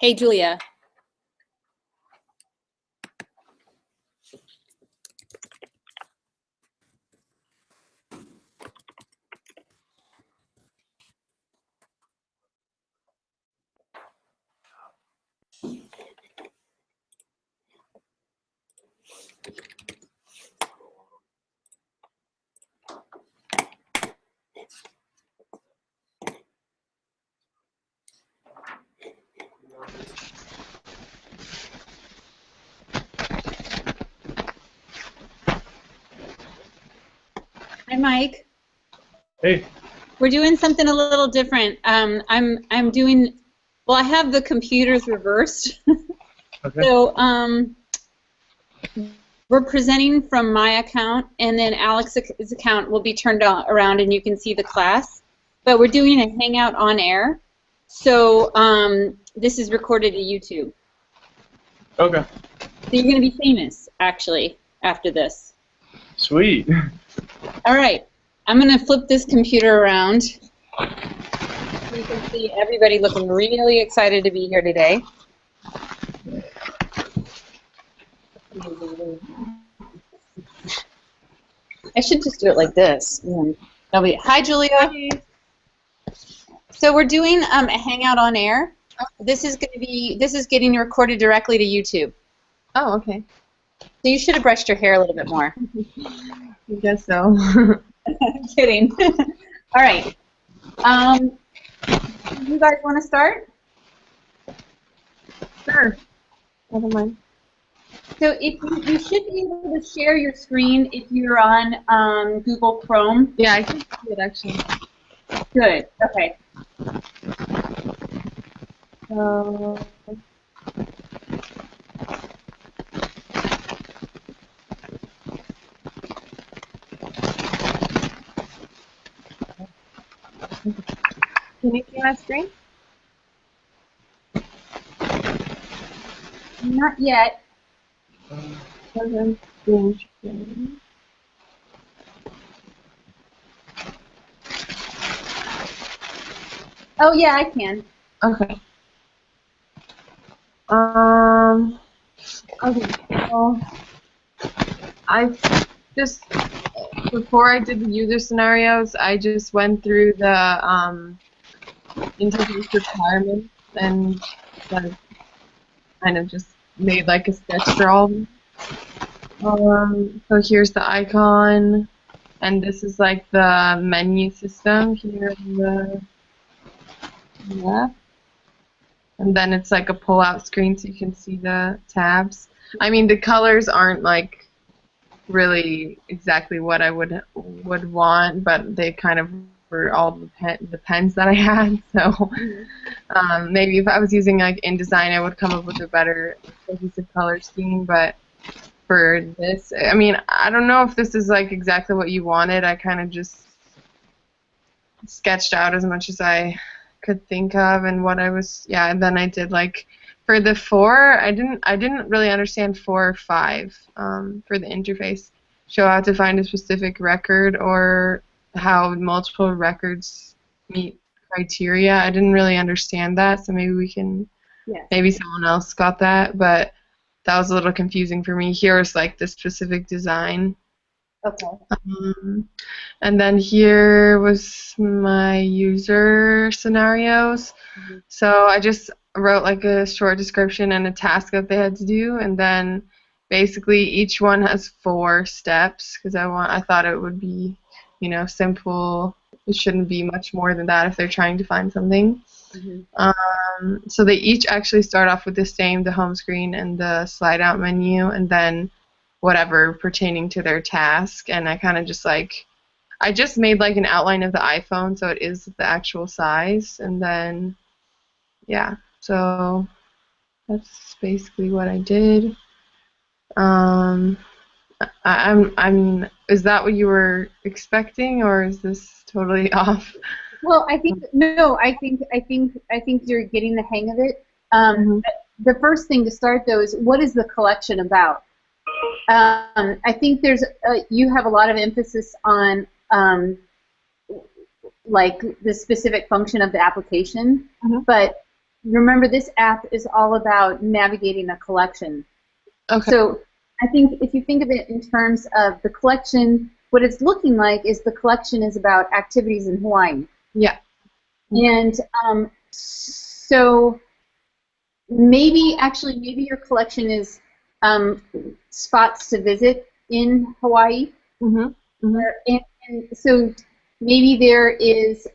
Hey, Julia. Hi, Mike. Hey. We're doing something a little different. I'm doing, well, I have the computers reversed. Okay. So we're presenting from my account, and then Alex's account will be turned around, and you can see the class. But we're doing a Hangout on air. So this is recorded to YouTube. Okay. So you're going to be famous, actually, after this. Sweet. All right. I'm going to flip this computer around. So you can see everybody looking really excited to be here today. I should just do it like this. Hi, Julia. Hi. So we're doing a Hangout on air. This is getting recorded directly to YouTube. Oh, okay. So you should have brushed your hair a little bit more. I guess so. I'm kidding. All right. You guys want to start? Sure. Never mind. So if you should be able to share your screen if you're on Google Chrome. Yeah, I can see it actually. Good. Okay. Can you see my screen? Not yet. Okay. Oh yeah, I can. Okay. Okay. Well, I just before I did the user scenarios, I just went through the interface requirements and like kind of just made like a sketch for all of them. So here's the icon, and this is like the menu system here on the left. And then it's like a pull-out screen so you can see the tabs. I mean, the colors aren't like really exactly what I would want, but they kind of were all the pens that I had. So maybe if I was using like InDesign, I would come up with a better cohesive color scheme. But for this, I mean, I don't know if this is like exactly what you wanted. I kind of just sketched out as much as I could think of and what I was, yeah, and then I did like for the 4, I didn't really understand 4 or 5 for the interface. Show how to find a specific record or how multiple records meet criteria. I didn't really understand that, so maybe we can, maybe someone else got that, but that was a little confusing for me. Here is like the specific design. Okay. And then here was my user scenarios. So I just wrote like a short description and a task that they had to do, and then basically each one has 4 steps because I thought it would be, you know, simple. It shouldn't be much more than that if they're trying to find something. So they each actually start off with the home screen and the slide out menu, and then whatever pertaining to their task. And I kind of just like, I just made like an outline of the iPhone so it is the actual size, and then yeah, so that's basically what I did. I mean, is that what you were expecting, or is this totally off? Well, I think you're getting the hang of it. The first thing to start though is, what is the collection about? I think there's you have a lot of emphasis on like the specific function of the application, but remember, this app is all about navigating a collection. Okay. So I think if you think of it in terms of the collection, what it's looking like is the collection is about activities in Hawaii. Yeah. And so maybe your collection is spots to visit in Hawaii. Mm-hmm. Mm-hmm. And so maybe there is,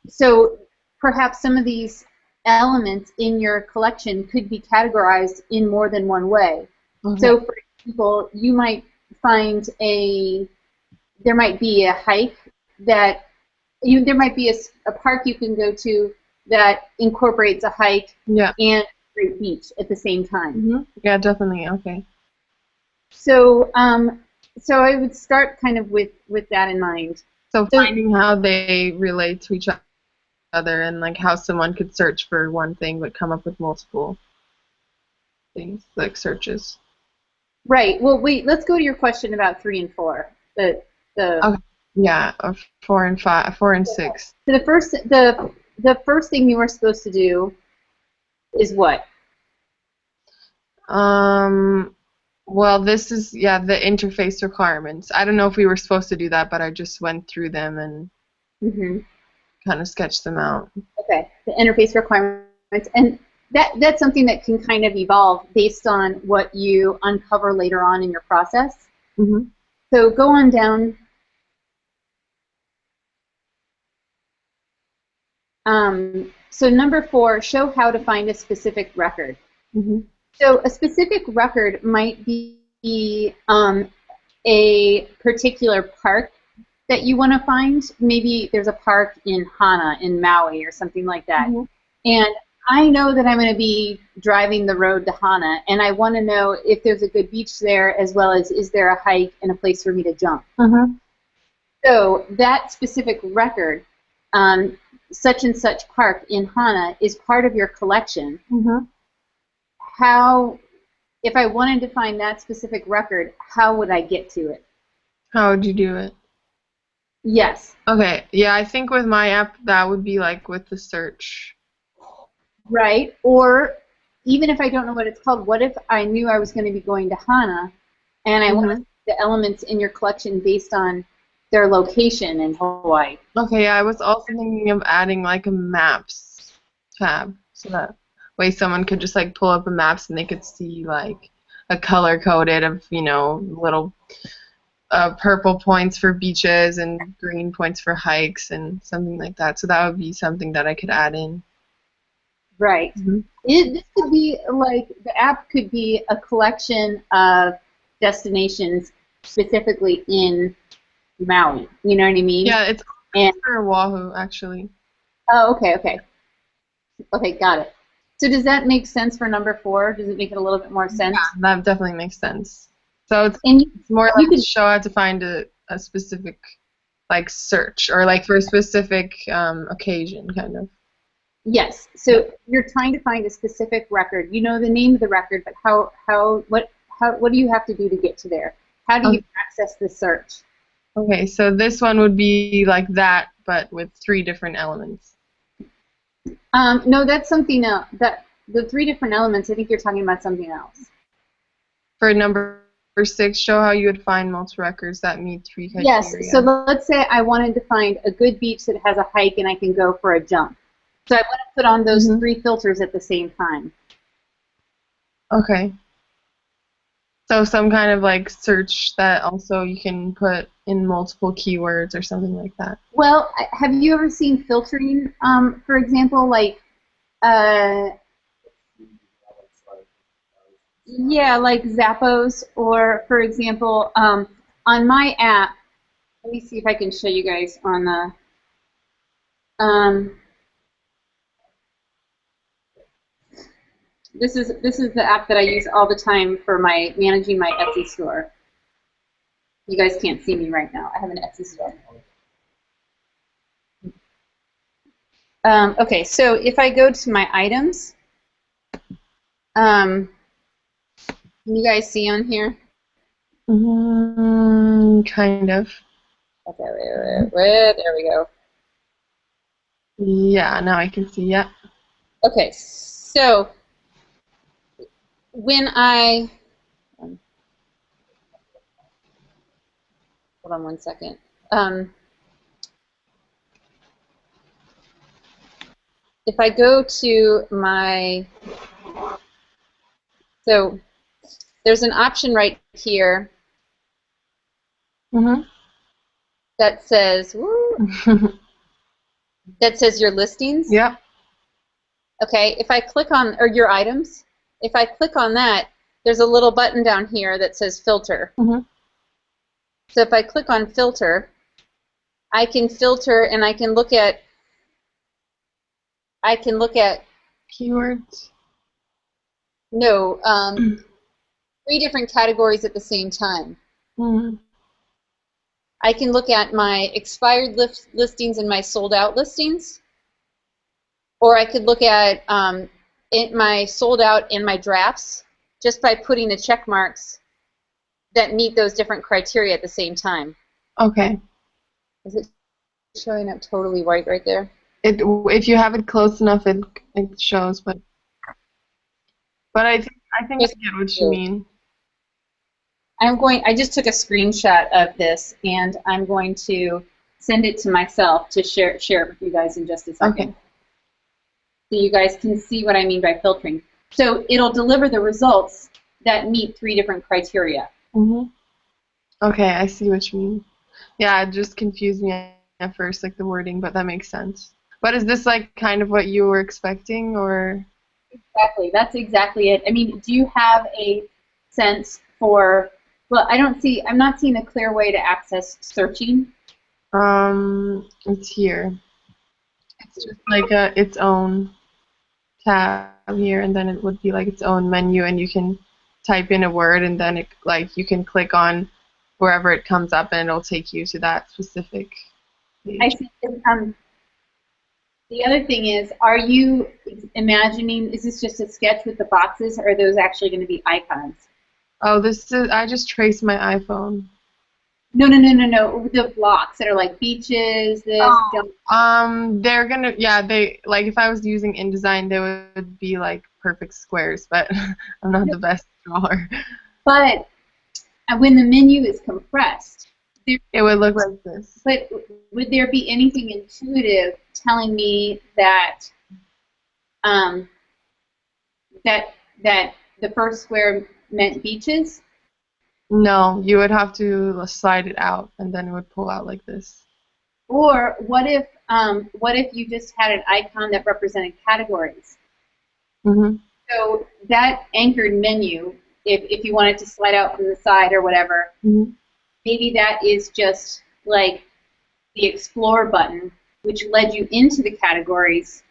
so perhaps some of these elements in your collection could be categorized in more than one way. Okay. So for example, you might find there might be a hike that, there might be a park you can go to that incorporates a hike Yeah. and a great beach at the same time. Mm-hmm. Yeah, definitely. Okay. So, so I would start kind of with that in mind. So finding how they relate to each other and like how someone could search for one thing but come up with multiple things, like searches. Right. Well, wait. Let's go to your question about 3 and 4. Okay. Yeah, 4 and 5, 4 and 6. So the first thing you were supposed to do is what? Well, this is, yeah, the interface requirements. I don't know if we were supposed to do that, but I just went through them and kind of sketched them out. Okay. The interface requirements, and that's something that can kind of evolve based on what you uncover later on in your process. Mm-hmm. So go on down. So number 4, show how to find a specific record. Mm-hmm. So a specific record might be a particular park that you want to find. Maybe there's a park in Hana in Maui or something like that. Mm-hmm. And I know that I'm going to be driving the road to Hana, and I want to know if there's a good beach there, as well as is there a hike and a place for me to jump. Mm-hmm. So that specific record, such and such park in Hana, is part of your collection. Mm-hmm. How, if I wanted to find that specific record, how would I get to it? How would you do it? Yes. Okay, yeah, I think with my app, that would be like with the search. Right. Or even if I don't know what it's called, what if I knew I was going to be going to Hana and I wanted the elements in your collection based on their location in Hawaii? Okay, yeah, I was also thinking of adding like a maps tab, so that way someone could just like pull up a maps and they could see like a color coded of, you know, little purple points for beaches and green points for hikes and something like that. So that would be something that I could add in. Right. Mm-hmm. This could be like, the app could be a collection of destinations specifically in Maui. You know what I mean? Yeah, it's for Oahu, actually. Oh, okay, okay. Okay, got it. So does that make sense for number 4? Does it make it a little bit more sense? Yeah, that definitely makes sense. So it's more like to show how to find a specific like search or like for a specific occasion, kind of. Yes. So you're trying to find a specific record. You know the name of the record, but what do you have to do to get to there? How do you access the search? Okay, so this one would be like that, but with 3 different elements. No, that's something else. That the 3 different elements, I think you're talking about something else. For number 6, show how you would find multiple records that meet 3 criteria. Yes. So let's say I wanted to find a good beach that has a hike and I can go for a jump. So I want to put on those 3 filters at the same time. Okay. So some kind of like search that also you can put in multiple keywords or something like that. Well, have you ever seen filtering, for example, like, yeah, like Zappos, or for example, on my app, let me see if I can show you guys on the, this is the app that I use all the time for managing my Etsy store. You guys can't see me right now. I have an Etsy store. Okay, so if I go to my items, can you guys see on here? Kind of. Okay, wait, there we go. Yeah, now I can see. Yeah. Okay, so when hold on one second. If I go to so there's an option right here Mhm. that says, that says your listings. Yep. Okay, if I click on, or your items, if I click on that, there's a little button down here that says filter. Mhm. So if I click on filter, I can filter and I can look at Keywords. no, 3 different categories at the same time. Mhm. I can look at my expired listings and my sold out listings, or I could look at my sold out and my drafts just by putting the check marks that meet those different criteria at the same time. Okay. Is it showing up totally white right there? If you have it close enough, it shows, but I think I get what you mean. I just took a screenshot of this, and I'm going to send it to myself to share it with you guys in just a second. Okay. So you guys can see what I mean by filtering. So it'll deliver the results that meet 3 different criteria. Mhm. Okay, I see what you mean. Yeah, it just confused me at first, like the wording, but that makes sense. But is this like kind of what you were expecting, or? Exactly. That's exactly it. I mean, do you have a sense for, well, I'm not seeing a clear way to access searching. It's here. It's just like its own tab here, and then it would be like its own menu, and you can type in a word, and then you can click on wherever it comes up, and it'll take you to that specific page. I see. The other thing is, are you imagining, is this just a sketch with the boxes, or are those actually going to be icons? Oh, I just traced my iPhone. No. The blocks that are like beaches, They're gonna, like if I was using InDesign, they would be like perfect squares, but I'm not the best drawer. But when the menu is compressed, It would look like this. but would there be anything intuitive telling me that that the first square meant beaches? No, you would have to slide it out, and then it would pull out like this. Or what if you just had an icon that represented categories? Mhm. So that anchored menu, if you wanted to slide out from the side or whatever, Mhm. maybe that is just like the Explore button, which led you into the categories,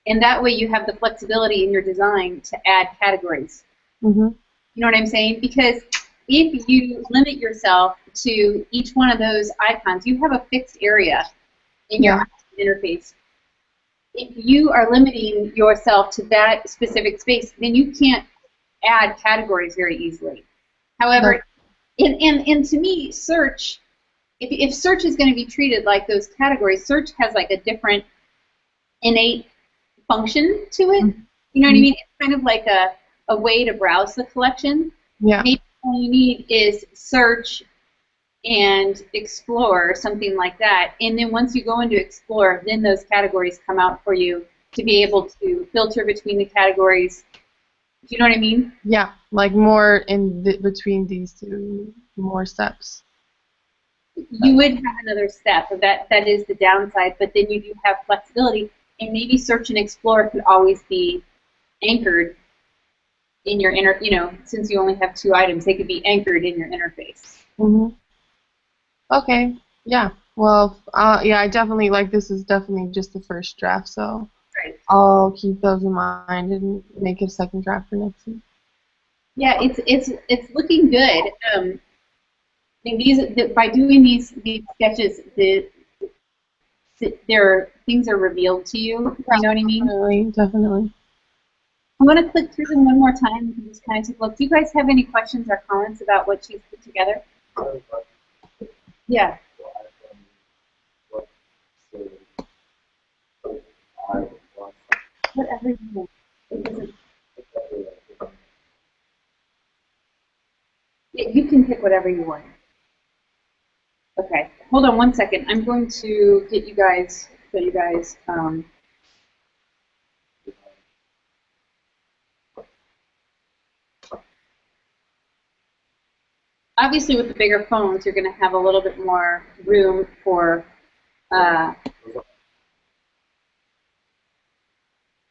and that way you have the flexibility in your design to add categories. Mhm. You know what I'm saying? Because if you limit yourself to each one of those icons, you have a fixed area in your interface. If you are limiting yourself to that specific space, then you can't add categories very easily. However, and to me, search, if search is going to be treated like those categories, search has like a different innate function to it. You know what I mean? It's kind of like a way to browse the collection. Yeah. Maybe all you need is search and explore, something like that. And then once you go into explore, then those categories come out for you to be able to filter between the categories. Do you know what I mean? Yeah, like more between these two, more steps. You would have another step. That is the downside, but then you do have flexibility, and maybe search and explore could always be anchored in your since you only have 2 items, they could be anchored in your interface. Mhm. Okay. Yeah. Well, yeah, I definitely this is definitely just the first draft, so Right. I'll keep those in mind and make a second draft for next week. Yeah, it's looking good. I mean, by doing these sketches, things are revealed to you. You know what I mean? Definitely. I'm going to click through them one more time and just kind of take a look. Do you guys have any questions or comments about what she's put together? Yeah. Whatever you want. It doesn't. Yeah, you can pick whatever you want. Okay, hold on one second. I'm going to get you guys, show you guys. Obviously, with the bigger phones, you're going to have a little bit more room for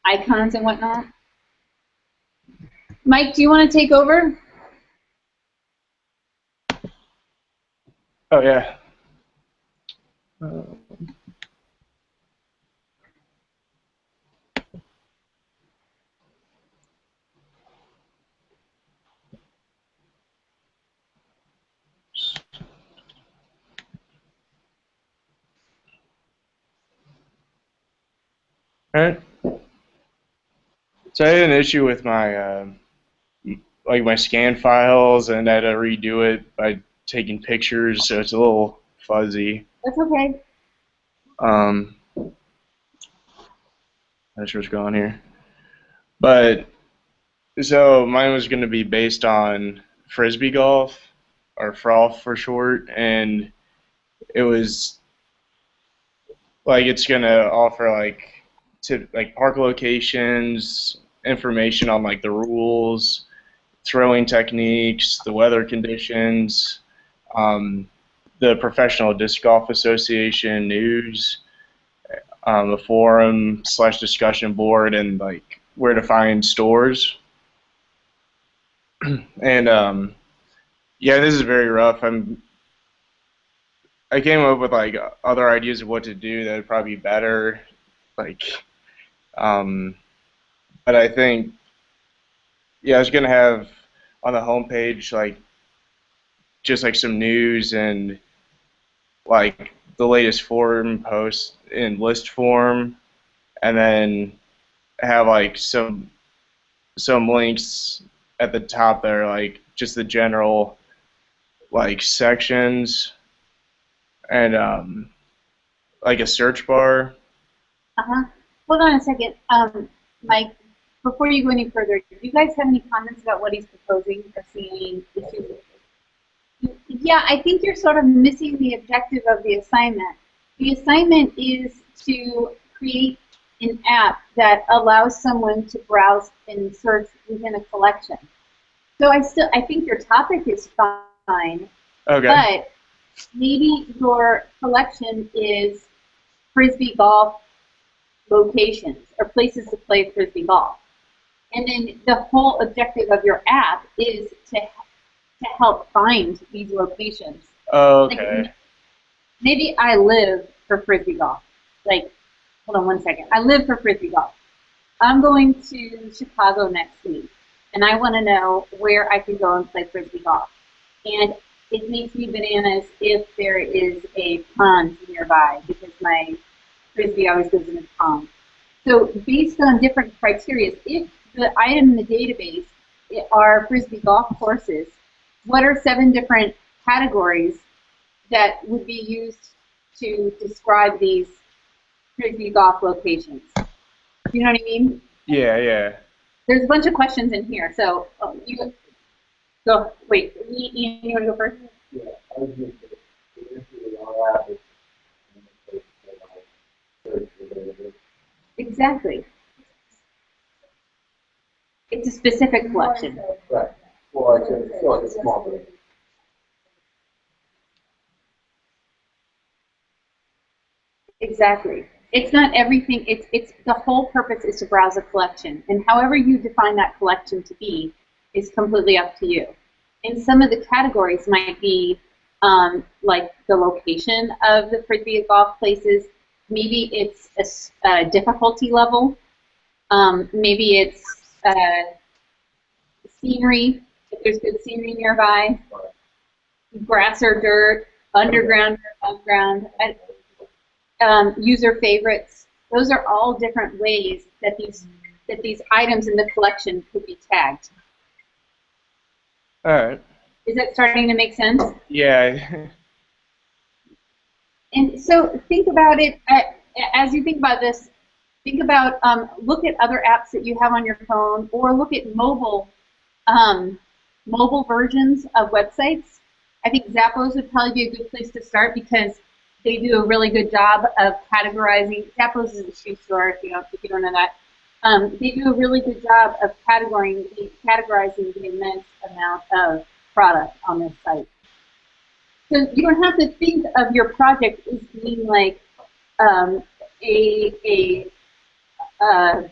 icons and whatnot. Mike, do you want to take over? Oh yeah. All right. So I had an issue with my like my scan files, and I had to redo it by taking pictures, so it's a little fuzzy. That's okay. Not sure what's going on here, but so mine was going to be based on frisbee golf, or froth for short, and it was like it's going to offer like park locations, information on like the rules, throwing techniques, the weather conditions, um, the Professional Disc Golf Association news, a forum / discussion board, and like where to find stores. And yeah, this is very rough. I came up with like other ideas of what to do that would probably be better, like, um, but I think yeah, I was gonna have on the homepage like just like some news and like the latest forum posts in list form, and then have like some links at the top that are like just the general like sections, and like a search bar. Uh-huh. Hold on a second. Mike, before you go any further, do you guys have any comments about what he's proposing or seeing issues? Yeah, I think you're sort of missing the objective of the assignment. The assignment is to create an app that allows someone to browse and search within a collection. So I think your topic is fine, Okay. but maybe your collection is frisbee golf locations or places to play frisbee golf. And then the whole objective of your app is to help find these locations. Okay. Like, maybe I live for frisbee golf. Like, hold on one second. I live for frisbee golf. I'm going to Chicago next week, and I want to know where I can go and play frisbee golf. And it makes me bananas if there is a pond nearby, because my frisbee always goes in a pond. So based on different criteria, if the item in the database are frisbee golf courses, what are 7 different categories that would be used to describe these frisbee golf locations? Do you know what I mean? Yeah, yeah. There's a bunch of questions in here, so you go. Wait, Ian, you want to go first? Yeah, I was just initially our app is Exactly. It's a specific collection. right. Well, it's like a small bit. Exactly. It's not everything. It's the whole purpose is to browse a collection, and however you define that collection to be is completely up to you. And some of the categories might be like the location of the frisbee golf places. Maybe it's a difficulty level. Maybe it's scenery, if there's good scenery nearby, grass or dirt, underground or above ground. User favorites. Those are all different ways that these items in the collection could be tagged. All right. Is that starting to make sense? Yeah. And so think about it, as you think about this, Think about, look at other apps that you have on your phone, or look at mobile versions of websites. I think Zappos would probably be a good place to start because they do a really good job of categorizing. Zappos is a shoe store, if you don't know that. They do a really good job of categorizing the immense amount of product on their site. So you don't have to think of your project as being like um, a uh,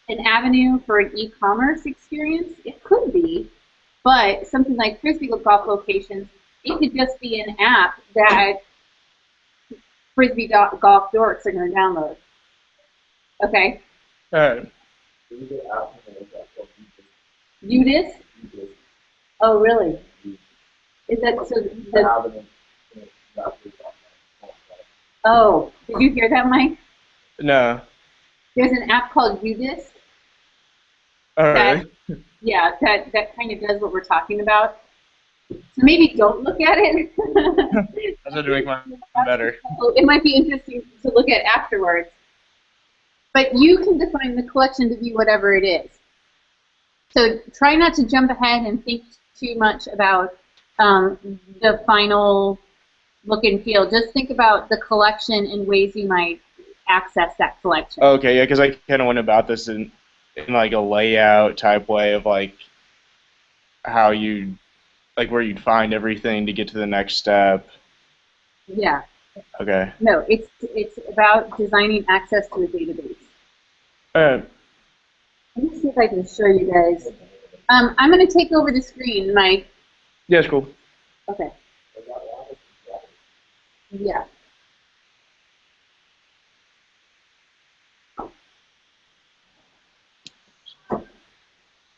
an avenue for an e-commerce experience. It could be, but something like Frisbee golf locations, it could just be an app that Frisbee golf dorks are going to download. Okay. Udis? Oh, really? Is that so? Oh, did you hear that, Mike? No. There's an app called Udis. Oh, really? Yeah, that kind of does what we're talking about. So maybe don't look at it. That's going to make mine better. It might be interesting to look at afterwards. But you can define the collection to be whatever it is. So try not to jump ahead and think too much about the final look and feel. Just think about the collection and ways you might access that collection. Okay, yeah, because I kind of went about this in like a layout type way of like how you, like where you'd find everything to get to the next step. Yeah. Okay. No, it's about designing access to a database. Let me see if I can show you guys. I'm going to take over the screen, Mike. Yeah, it's cool. Okay. Yeah.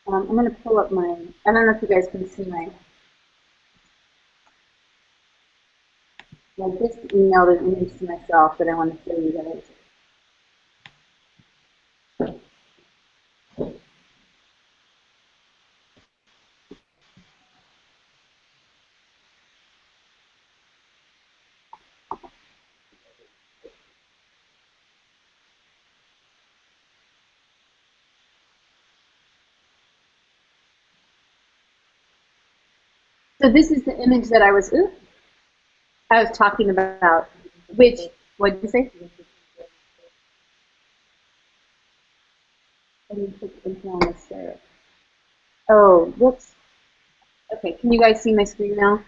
I'm going to pull up my, I don't know if you guys can see my, I just emailed an image to myself that I want to show you guys. So this is the image that I was talking about, which, what did you say? Let me put the on this there. Oh, whoops. Okay, can you guys see my screen now?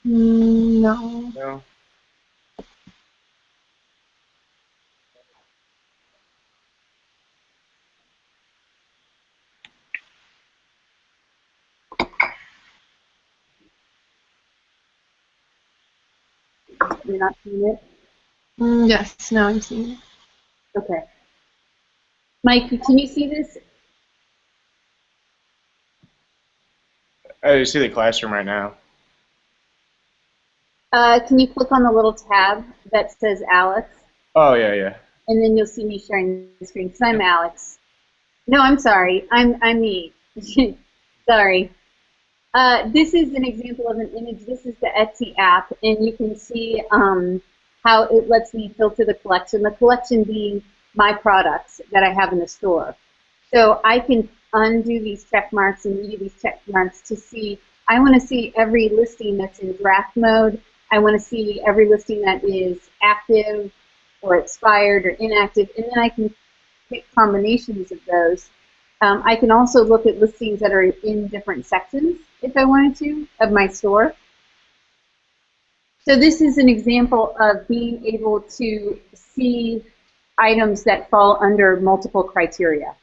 No. No. You're not seeing it? Yes, now I'm seeing it. Okay. Mike, can you see this? I see the classroom right now. Can you click on the little tab that says Alex? Oh, yeah, yeah. And then you'll see me sharing the screen, because I'm Alex. No, I'm sorry. I'm me. Sorry. This is an example of an image. This is the Etsy app, and you can see how it lets me filter the collection being my products that I have in the store. So I can undo these check marks and redo these check marks to see, I want to see every listing that's in draft mode. I want to see every listing that is active or expired or inactive, and then I can pick combinations of those. I can also look at listings that are in different sections, if I wanted to, of my store. So this is an example of being able to see items that fall under multiple criteria.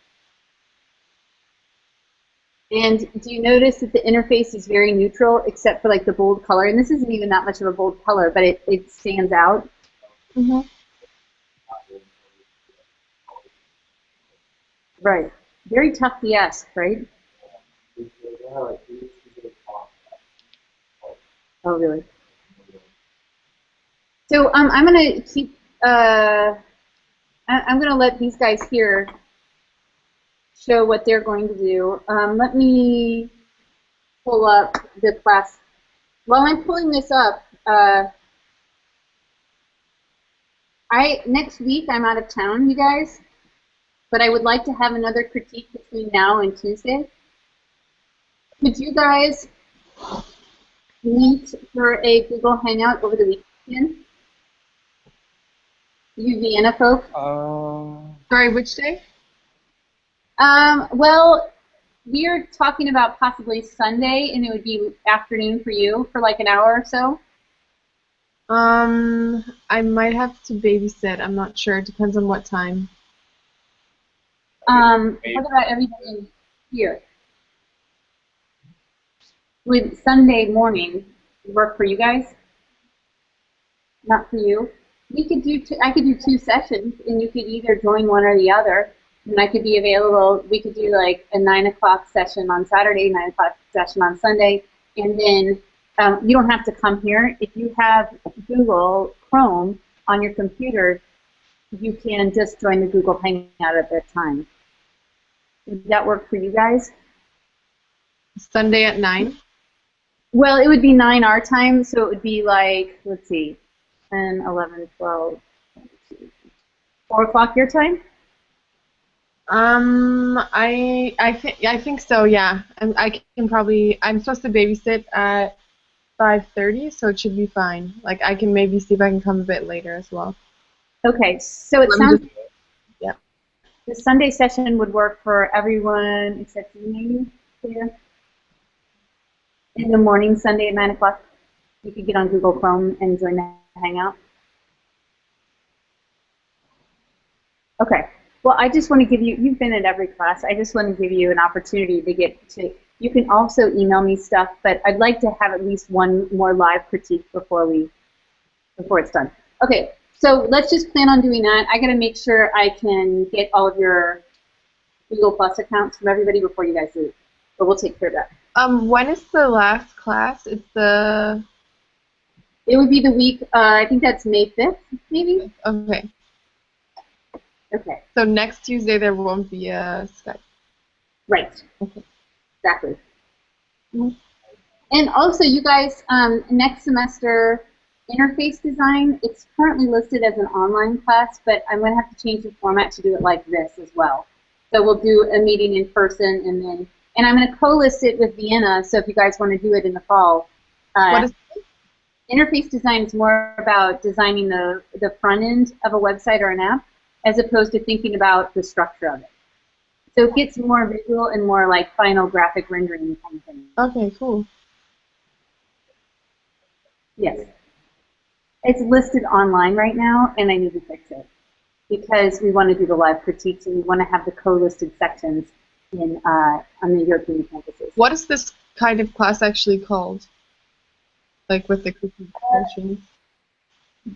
And do you notice that the interface is very neutral, except for like the bold color? And this isn't even that much of a bold color, but it stands out. Mm-hmm. Right. Very tough yes, right? Oh, really? So I'm going to keep, I'm going to let these guys here show what they're going to do. Let me pull up the class. While I'm pulling this up, Next week I'm out of town, you guys, but I would like to have another critique between now and Tuesday. Could you guys meet for a Google Hangout over the weekend? You Vienna folk? Sorry, which day? Well, we're talking about possibly Sunday, and it would be afternoon for you for like an hour or so. I might have to babysit. I'm not sure. It depends on what time. What about everybody here? Would Sunday morning work for you guys? Not for you? We could do I could do 2 sessions, and you could either join one or the other. And I could be available. We could do like a 9 o'clock session on Saturday, 9 o'clock session on Sunday, and then you don't have to come here. If you have Google Chrome on your computer, you can just join the Google Hangout at that time. Would that work for you guys? Sunday at 9? Well, it would be 9 our time, so it would be like, let's see, 10, 11, 12, 4 o'clock your time? I think so, yeah. I can probably, I'm supposed to babysit at 5:30, so it should be fine. Like, I can maybe see if I can come a bit later as well. Okay, so it sounds yeah. the Sunday session would work for everyone except you, maybe, here. In the morning, Sunday at 9 o'clock, you could get on Google Chrome and join the Hangout. Okay. Well, I just want to give you, you've been at every class, I just want to give you an opportunity to get to, you can also email me stuff, but I'd like to have at least one more live critique before it's done. Okay, so let's just plan on doing that. I got to make sure I can get all of your Google Plus accounts from everybody before you guys leave, but we'll take care of that. When is the last class? It's the... It would be the week, I think that's May 5th, maybe? Okay. Okay. So next Tuesday there won't be a Skype. Right. Okay. Exactly. And also, you guys, next semester, interface design, it's currently listed as an online class, but I'm going to have to change the format to do it like this as well. So we'll do a meeting in person, and I'm going to co-list it with Vienna, so if you guys want to do it in the fall. What is it? Interface design is more about designing the front end of a website or an app, as opposed to thinking about the structure of it. So it gets more visual and more like final graphic rendering kind of thing. Okay, cool. Yes. It's listed online right now, and I need to fix it because we want to do the live critiques and we want to have the co-listed sections in on the European campuses. What is this kind of class actually called? Like with the critique sections?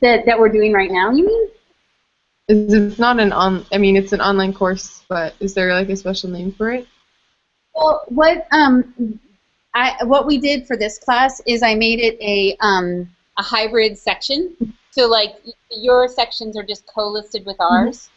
That we're doing right now, you mean? It's not an I mean, it's an online course, but is there like a special name for it? Well, what we did for this class is I made it a hybrid section. So like your sections are just co-listed with ours.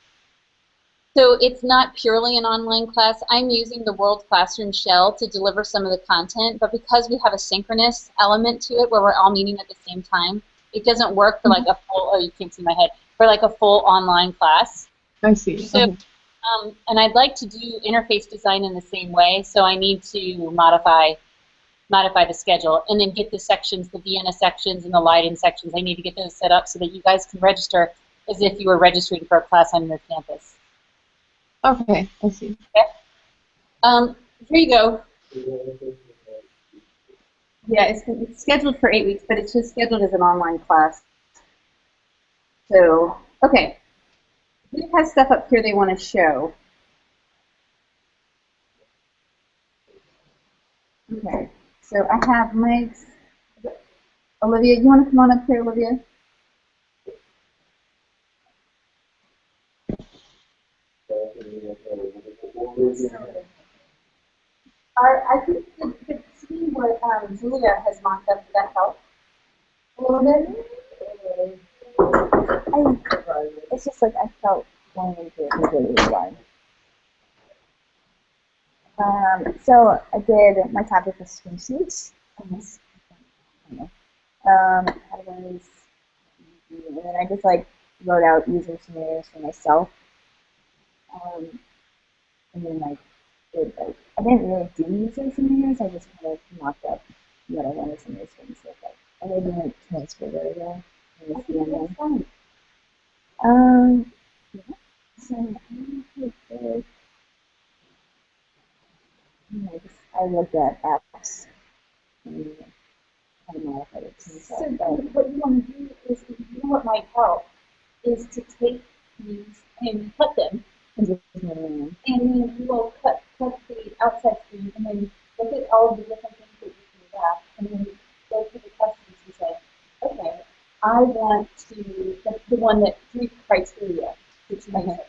So it's not purely an online class. I'm using the World Classroom shell to deliver some of the content, but because we have a synchronous element to it where we're all meeting at the same time, it doesn't work for like a full, oh, you can't see my head, for like a full online class. I see. So, and I'd like to do interface design in the same way, so I need to modify the schedule and then get the sections, the Vienna sections and the Leiden sections. I need to get those set up so that you guys can register as if you were registering for a class on your campus. Okay, I see. Okay. Here you go. Yeah, it's scheduled for 8 weeks, but it's just scheduled as an online class. So, okay. Who has stuff up here they want to show? Okay, so I have Mike's. Olivia, you want to come on up here, Olivia? I think the see what Julia has mocked up, does that help a little bit? It's just like I felt going into it completely blind. So I did, my topic was swimsuits. Categories. And then I just like wrote out user scenarios for myself. And then I didn't really do user scenarios. I just kind of mocked up what I wanted some of those things to look like, and they didn't transfer very well in the CMM. Yeah. So I looked at apps and kind of modified it to myself. So what you want to do is, you know what might help, is to take these and cut them, and then you will cut the outside screen, and then look at all of the different things that you can wrap, and then go to the questions and say, okay, I want to, the one that 3 criteria that you mentioned.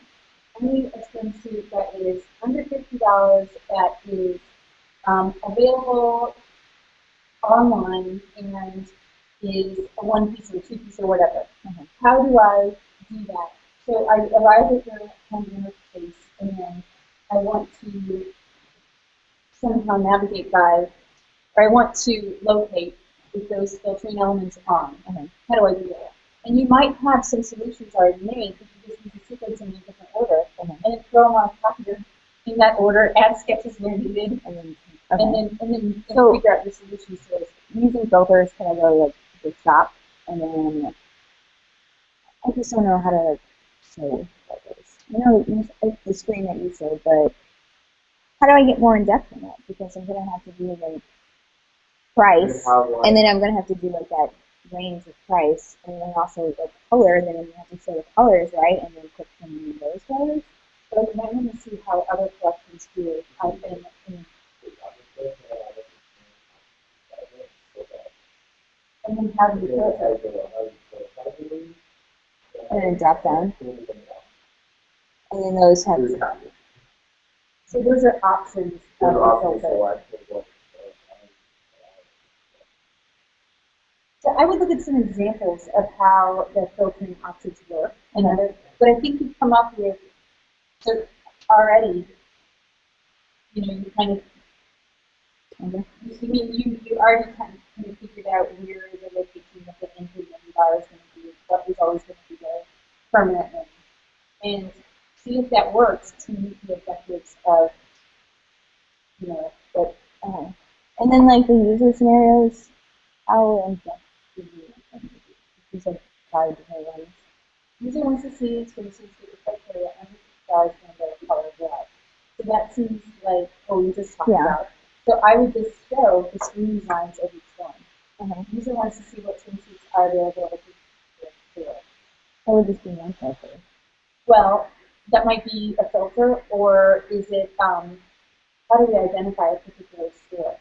I need a swimsuit that is under $50, that is available online and is a 1-piece or 2-piece or whatever. How do I do that? So I arrive at your home interface, and then I want to somehow navigate by, or I want to locate with those filtering elements on. How do I do that? And you might have some solutions already made, but you just need to sequence them in a different order, and then throw them on top of your, in that order, add sketches where needed, and then So- figure out your solutions to it. Using filters, can I go like the shop, and then I just don't know how to show filters. Like the screen that you showed, but how do I get more in depth in that? Because I'm gonna have to do like price, and then I'm gonna have to do like that range of price, and then also like color, and then you have to show the colors, right? And then put them in those colors. But I want to see how other collections do it. I've been in, and then how do you filter? And then drop down, and then those have. So those are options of the filter. So I would look at some examples of how the filtering options work, but I think you've come up with, so already, you kind of, you already kind of figured out where the location of the entry menu bar is going to be, what is always going to be there permanently, and see if that works to meet the objectives of, But, and then like the user scenarios, how in depth do you said 5 different ones? user wants to see swimsuits with the criteria under $50 and the color red. So that seems like what we just talked about. So I would just show the screen designs of each one. User wants to see what swimsuits are available to it. That would just be one filter. Well, that might be a filter, or is it, how do we identify a particular store?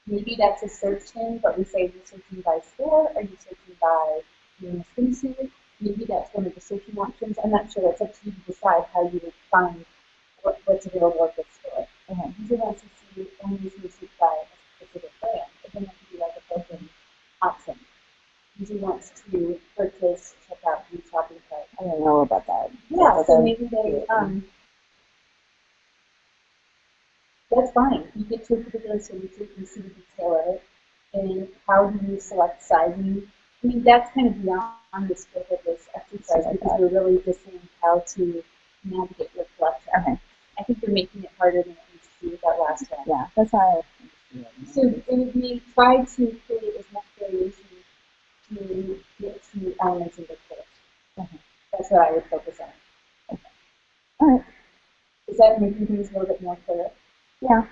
Maybe that's a search thing, but we say you're searching by store, or you're searching by a swimsuit. Maybe that's one of the searching options. I'm not sure. It's up to you to decide how you would find what's available at the store. User wants to see only swimsuit by a specific brand. It doesn't have to be like a filtering option. User wants to purchase, check out, view shopping cart. I don't know about that. Yeah, so maybe they, that's fine. You get to a particular swimsuit, you see the detail of it, and how do you select sizing? I mean, that's kind of beyond the scope of this exercise, because we're really just saying how to navigate your collection. I think you're making it harder than it needs to be with that last one. Yeah, that's why. So it would be try to create as much variation to get to elements of the collection. That's what I would focus on. All right. Is that making things a little bit more clear? Yeah.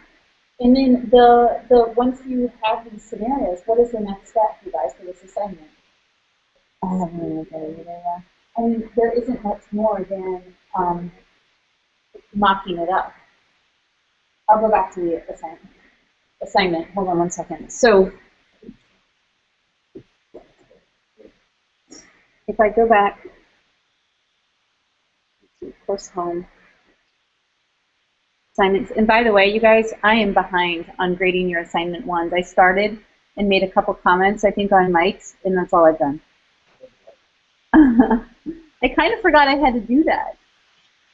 And then the once you have these scenarios, what is the next step, you guys, for this assignment? I haven't really looked at it either, yeah. I mean, there isn't much more than mocking it up. I'll go back to the assignment. Hold on one second. So if I go back to course home assignments, and by the way, you guys, I am behind on grading your assignment ones. I started and made a couple comments, I think, on Mike's, and that's all I've done. I kind of forgot I had to do that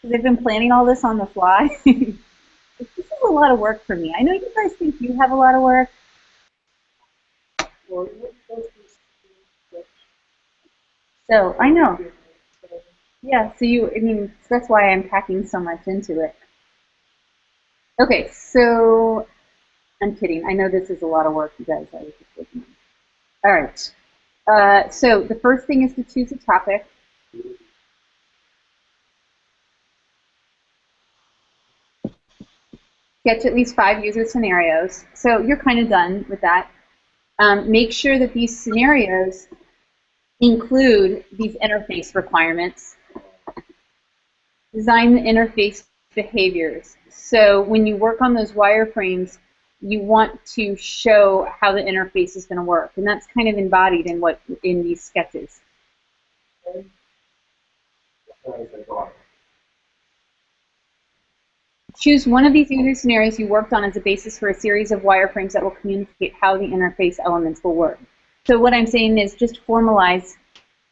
because I've been planning all this on the fly. This is a lot of work for me. I know you guys think you have a lot of work. So I know. Yeah, so I mean, that's why I'm packing so much into it. Okay, so I'm kidding. I know this is a lot of work, you guys. I was just kidding. All right. So the first thing is to choose a topic. Sketch at least 5 user scenarios. So you're kind of done with that. Make sure that these scenarios include these interface requirements. Design the interface behaviors. So when you work on those wireframes, you want to show how the interface is going to work, and that's kind of embodied in these sketches. Choose one of these user scenarios you worked on as a basis for a series of wireframes that will communicate how the interface elements will work. So what I'm saying is just formalize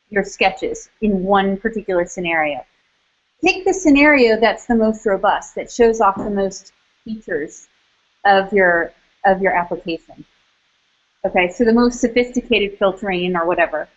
your sketches in one particular scenario. Pick the scenario that's the most robust, that shows off the most features of your application. Okay, so the most sophisticated filtering or whatever.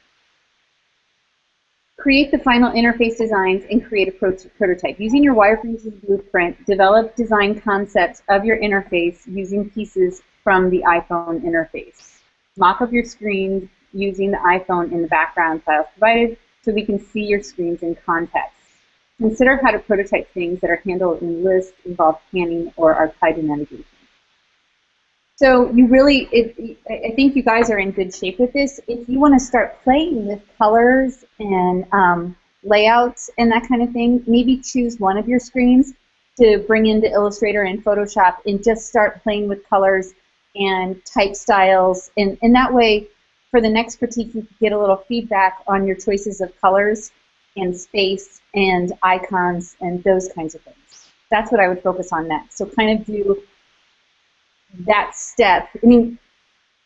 Create the final interface designs and create a prototype. Using your wireframes as a blueprint, develop design concepts of your interface using pieces from the iPhone interface. Mock up your screens using the iPhone in the background files provided so we can see your screens in context. Consider how to prototype things that are handled in lists, involve panning, or are tied to navigation. So you really, I think you guys are in good shape with this. If you want to start playing with colors and layouts and that kind of thing, maybe choose one of your screens to bring into Illustrator and Photoshop and just start playing with colors and type styles. And that way, for the next critique, you can get a little feedback on your choices of colors and space and icons and those kinds of things. That's what I would focus on next. So kind of do that step. I mean,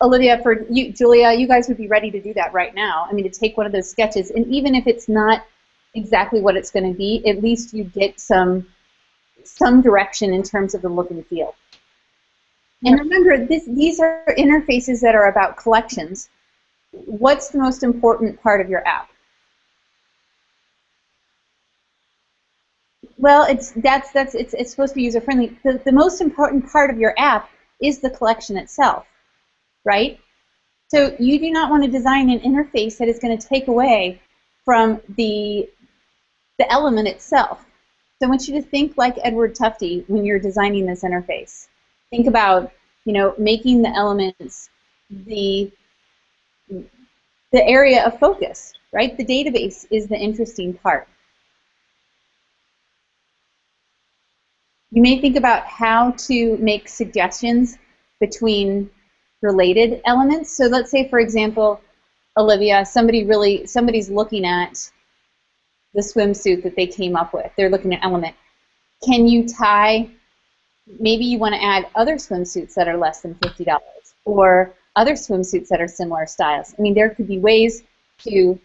Olivia, for you, Julia, you guys would be ready to do that right now. I mean, to take one of those sketches, and even if it's not exactly what it's going to be, at least you get some direction in terms of the look and feel. And remember, these are interfaces that are about collections. What's the most important part of your app? Well, it's supposed to be user friendly. The most important part of your app is the collection itself, right? So you do not want to design an interface that is going to take away from the element itself. So I want you to think like Edward Tufte when you're designing this interface. Think about, making the elements the area of focus, right? The database is the interesting part. You may think about how to make suggestions between related elements. So let's say, for example, Olivia, somebody's looking at the swimsuit that they came up with. They're looking at element. Can you tie, maybe you want to add other swimsuits that are less than $50 or other swimsuits that are similar styles. I mean, there could be ways to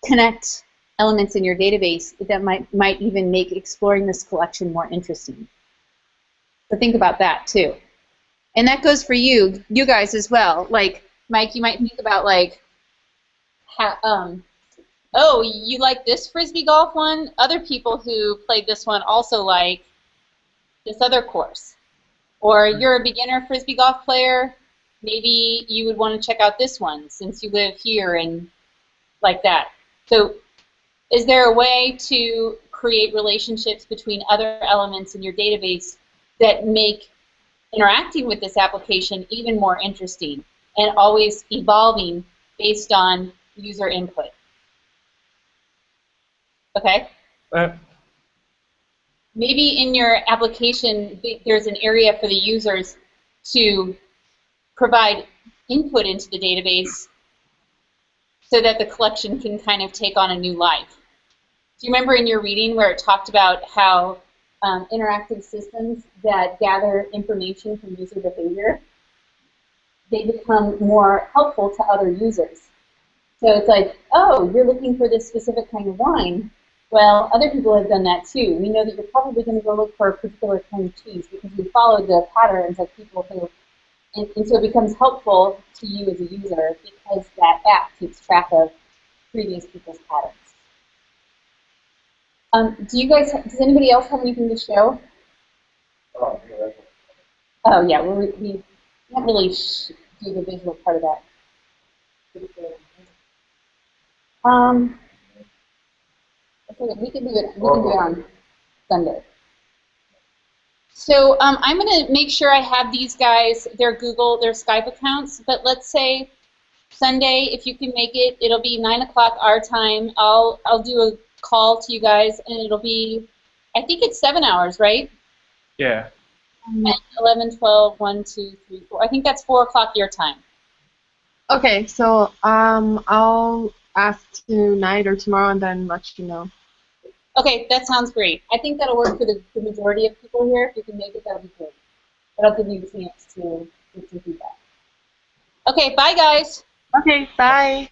connect elements in your database that might even make exploring this collection more interesting. So think about that too. And that goes for you guys as well. Like, Mike, you might think about like, oh, you like this frisbee golf one? Other people who played this one also like this other course. Or you're a beginner frisbee golf player, maybe you would want to check out this one since you live here and like that. So is there a way to create relationships between other elements in your database that make interacting with this application even more interesting and always evolving based on user input? Okay? Maybe in your application there's an area for the users to provide input into the database so that the collection can kind of take on a new life. Do you remember in your reading where it talked about how interactive systems that gather information from user behavior, they become more helpful to other users? So it's like, oh, you're looking for this specific kind of wine. Well, other people have done that too. We know that you're probably going to go look for a particular kind of cheese because you followed the patterns of people who, and so it becomes helpful to you as a user because that app keeps track of previous people's patterns. Do you guys? Does anybody else have anything to show? Oh, yeah, that's Oh yeah, we can't really do the visual part of that. Okay, we can do it. We can do it on Sunday. So I'm going to make sure I have these guys, their Skype accounts. But let's say Sunday, if you can make it, it'll be 9 o'clock our time. I'll do a call to you guys, and it'll be, I think it's 7 hours, right? Yeah. 10, 11, 12, 1, 2, 3, 4. I think that's 4 o'clock your time. Okay, so I'll ask tonight or tomorrow and then let you know. Okay, that sounds great. I think that'll work for the majority of people here. If you can make it, that'll be great. That'll give you the chance to get some feedback. Okay, bye guys. Okay, bye.